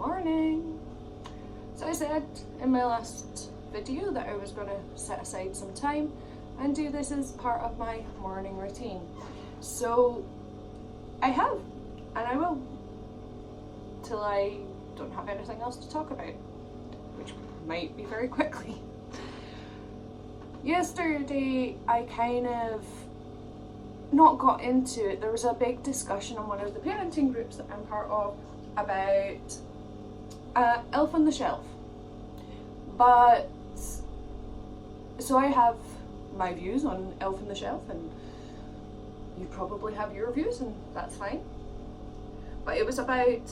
morning. So I said in my last video that I was going to set aside some time and do this as part of my morning routine. So I have, and I will, till I don't have anything else to talk about, which might be very quickly. Yesterday I kind of not got into it. There was a big discussion on one of the parenting groups that I'm part of about Elf on the Shelf. But so I have my views on Elf on the Shelf, and you probably have your views, and that's fine. But it was about,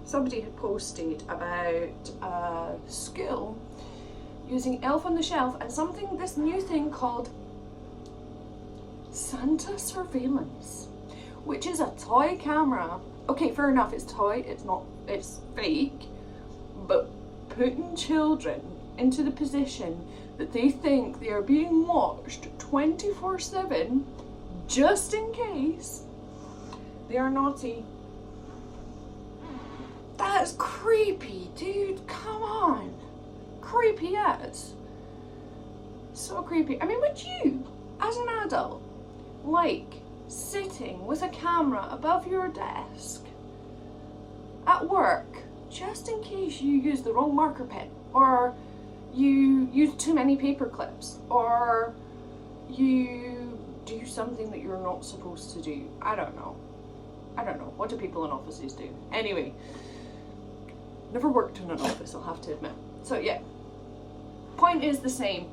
somebody had posted about a school using Elf on the Shelf and this new thing called Santa surveillance, which is a toy camera. Okay, fair enough, it's toy, it's fake, but putting children into the position that they think they are being watched 24/7 just in case they are naughty. That's creepy, dude, come on. Creepy as. So creepy. I mean, would you, as an adult, like sitting with a camera above your desk at work just in case you use the wrong marker pen, or you use too many paper clips, or you do something that you're not supposed to do? I don't know. What do people in offices do? Anyway, never worked in an office, I'll have to admit. So yeah, point is the same.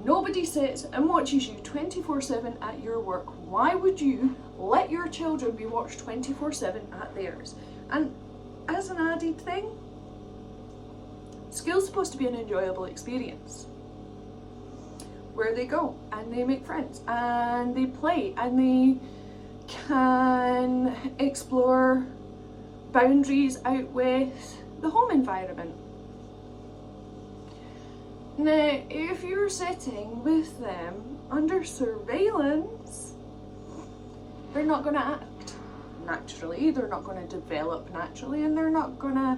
Nobody sits and watches you 24/7 at your work. Why would you let your children be watched 24/7 at theirs? And as an added thing, school's supposed to be an enjoyable experience where they go and they make friends and they play and they can explore boundaries out with the home environment. Now, if you're sitting with them under surveillance, they're not going to act naturally, they're not going to develop naturally, and they're not going to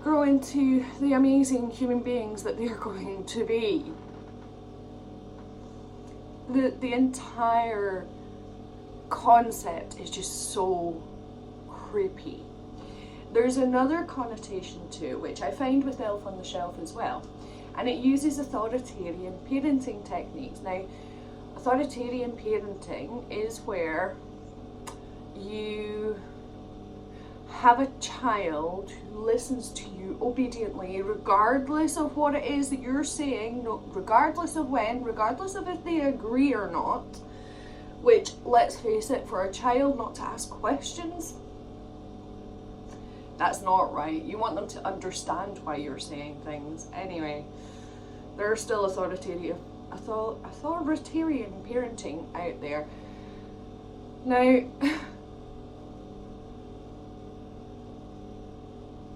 grow into the amazing human beings that they're going to be. The entire concept is just so creepy. There's another connotation to it, which I find with Elf on the Shelf as well, and it uses authoritarian parenting techniques. Now, authoritarian parenting is where you have a child who listens to you obediently, regardless of what it is that you're saying, regardless of when, regardless of if they agree or not, which, let's face it, for a child not to ask questions, that's not right. You want them to understand why you're saying things. Anyway, there's still authoritarian parenting out there. Now,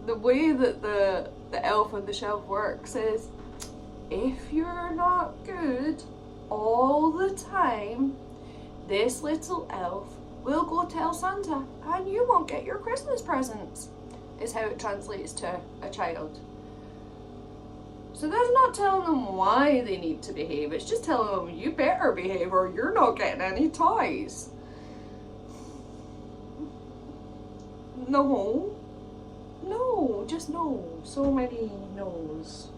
the way that the Elf on the Shelf works is, if you're not good all the time, this little elf will go tell Santa and you won't get your Christmas presents, is how it translates to a child. So that's not telling them why they need to behave, it's just telling them you better behave or you're not getting any toys. No, just no. So many no's.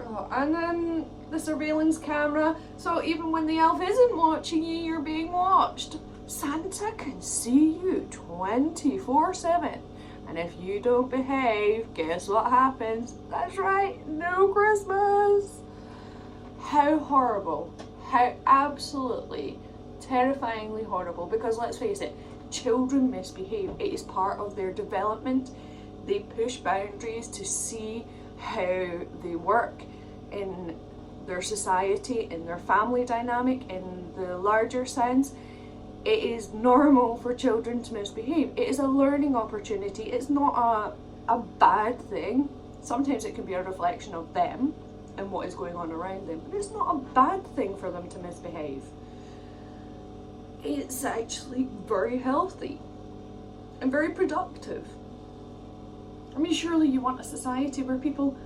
Oh, and then the surveillance camera. So even when the elf isn't watching you, you're being watched. Santa can see you 24/7. And if you don't behave, guess what happens? That's right, no Christmas. How horrible. How absolutely terrifyingly horrible. Because let's face it, children misbehave. It is part of their development. They push boundaries to see how they work in their society, in their family dynamic, in the larger sense. It is normal for children to misbehave. It is a learning opportunity. It's not a bad thing. Sometimes it can be a reflection of them and what is going on around them, but it's not a bad thing for them to misbehave. It's actually very healthy. and very productive. I mean, surely you want a society where people